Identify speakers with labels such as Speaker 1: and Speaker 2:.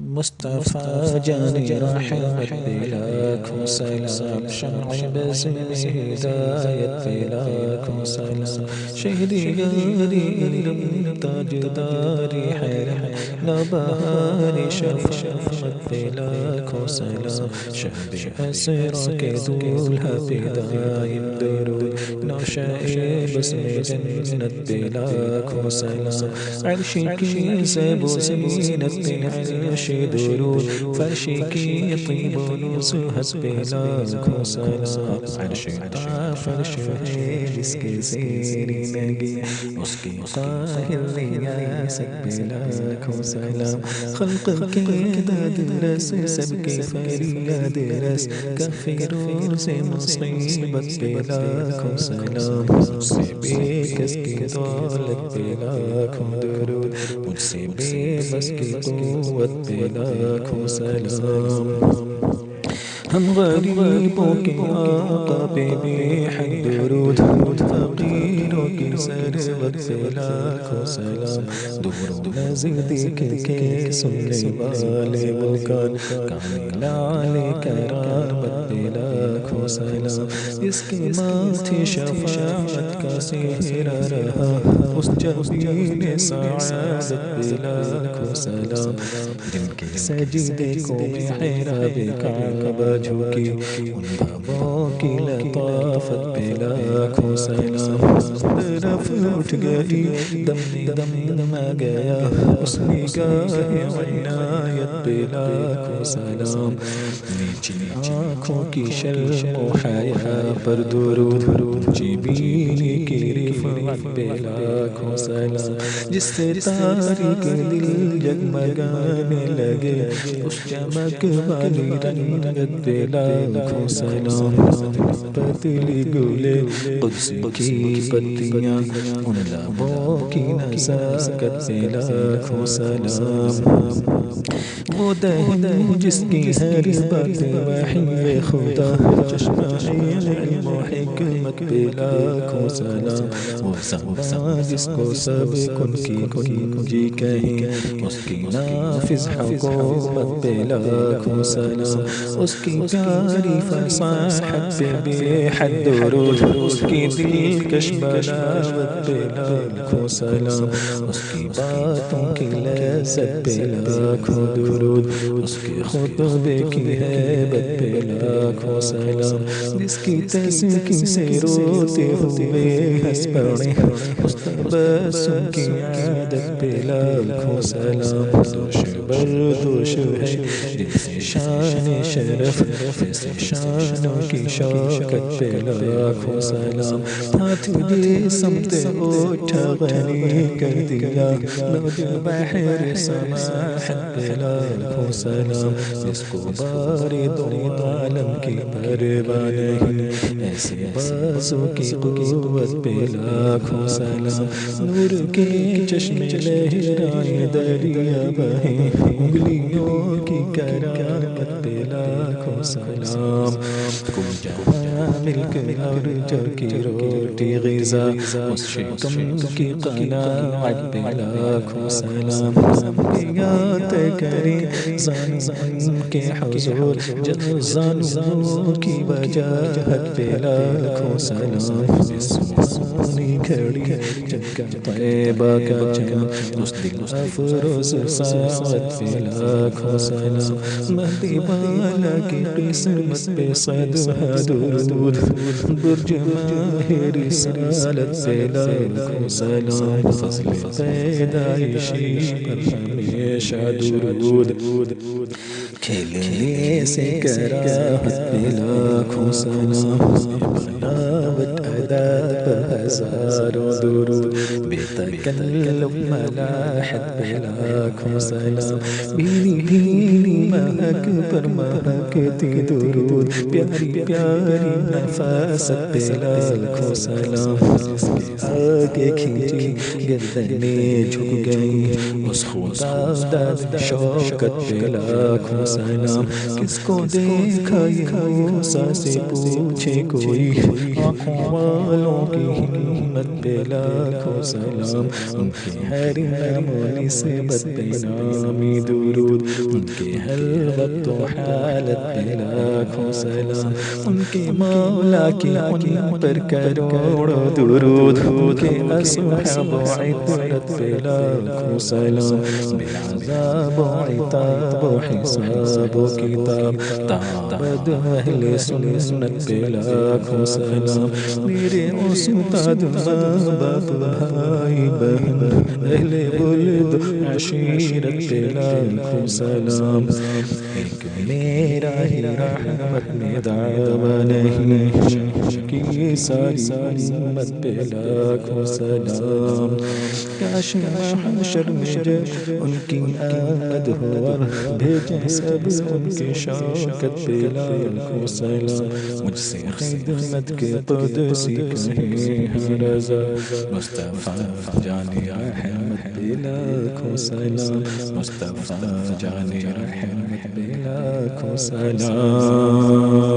Speaker 1: مصطفى جاني رحمت بلاكم سلام شمع باسم هداية بلاكم سلام شهدي غالي علم تاج داري حرم نبهاني شفاعت بلاكم سلام شهدي أسرك دولها بداية درود نوشائي باسم جنة بلاكم سلام عرشك سبسينة بالعرش درود فرشك طيب نزهت بلاكم سلام عرشك فرش جسك سيري نقي مسكي طاهر رياسك بلاكم سلام خلقك درس سبك فريا درس كفي روز مصيبة بلاكم سلام مصيبي كسكي دولك بلاكم درود مصيبي مسكي قوة بلاكم سلام ہم غریبوں کے آقا پہ بے حد درود فقیروں کی سرورت پہ لاکھوں سلام دور نزدیک کے سننے والے ملکان کامل علی کرامت پہ لاکھوں سلام اس کے ماتھے شفاعت کا سہرا رہا اس جبین سعادت پہ لاکھوں سلام جن کے سجدے کو محراب کعبہ جھکی ان بابوں کی لطافت پہ لاکھوں سلام طرف اٹھ گئی دم دم آ گیا اس نگاہ عنایت پہ لاکھوں سلام نیچی آنکھوں کی شرم و حیا پر درود اونچی بینی کی رفعت پہ لاکھوں سلام جس سے تاریک دل جگمگانے لگے اس چمک والی رنگت پہ لاکھوں سلام پتلی گلے قدس کی پتیاں ان لبوں کی نزاکت پہ لاکھوں سلام وہ دہن جس کی ہر بات وحی خدا چشمہ علم و حکمت پہ لاکھوں سلام وہ زبان جس کو سب کن کی کنجی کہیں اس کی نافذ حکومت پہ لاکھوں سلام اس کی پیاری فصاحت پہ بے حد درود اس کی دلکش بلاوت پہ لاکھوں سلام اس کی باتوں کی لذت پہ لاکھوں درود اس کے خطبے کی ہیبت پہ لاکھوں سلام جس کی تزکی سے روتے ہوئے ہنس پڑے اس تبسم کی عادت پہ لاکھوں سلام دوش بردوش ہے جن سے شان شرف جیسے شانوں کی شوکت پہ لاکھوں سلام ہاتھ دے سمت اٹھا غنی کر دیا لود بحر سماحت پہ لاکھوں سلام جس کو بارے دو عالم کی پرواہ نہیں ایسے بازو کی قوت پہ لاکھوں سلام نور کے چشمے لہرائیں دریا بہیں انگلیوں کی کرامت پہ لاکھوں سلام کم جہاں مل کر اور جو کی روٹی غذا اس شکم کی قناعت پہ لاکھوں سلام انبیاء کریں زان کے حضور جب زانوں کی وجاہت پہ لاکھوں سلام جسمانی گھڑی چکا طیبہ کا چاند اس دل افروز ساعت پہ لاکھوں سلام مہدی والا کی قسمت پہ صدہ درود برج ماہ رسالت پہ لاکھوں سلام فصل پیدائشی پر ہمیشہ درود کھیلنے سے کراہت پہ لاکھوں سلام بناوٹ ادا پر ہزاروں درود بے تکلف ملاحت پہ لاکھوں سلام بھینی بھینی مہک پر مہکتی درود پیاری پیاری نفاست پہ لاکھوں سلام آگے کھینچی گردنیں جھک گئی اس خدا داد شوکت پہ لاکھوں سلام کس کو دیکھا یہ موسیٰ سے پوچھے کوئی آنکھوں والوں کی ہمت پہ لاکھوں سلام ان کے ہر نام و نسبت پہ نامی درود ان کے ہر وقت و حالت پہ لاکھوں سلام ان کے مولا کی ان پر کروڑوں درود ان کے اصحاب و عطرت پہ لاکھوں سلام بالعذاب و عتاب و حساب و کتاب تابد اہل سنت پہ لاکھوں سلام میرے استاد ماں باپ بھائی بہن اہل ولد عشیرت پہ لاکھوں سلام ایک میرا ہی رحمت میں دعویٰ نہیں کی ساری امت پہ لاکھوں سلام کاش محشر میں جب ان کی آمد ہو اور بھیجیں سب ان کے شوکت پہ لاکھوں سلام مجھ سے خدمت کے قدسی کہیں ہاں رضا مصطفیٰ جان رحمت پہ لاکھوں سلام مصطفیٰ جان رحمت پہ لاکھوں سلام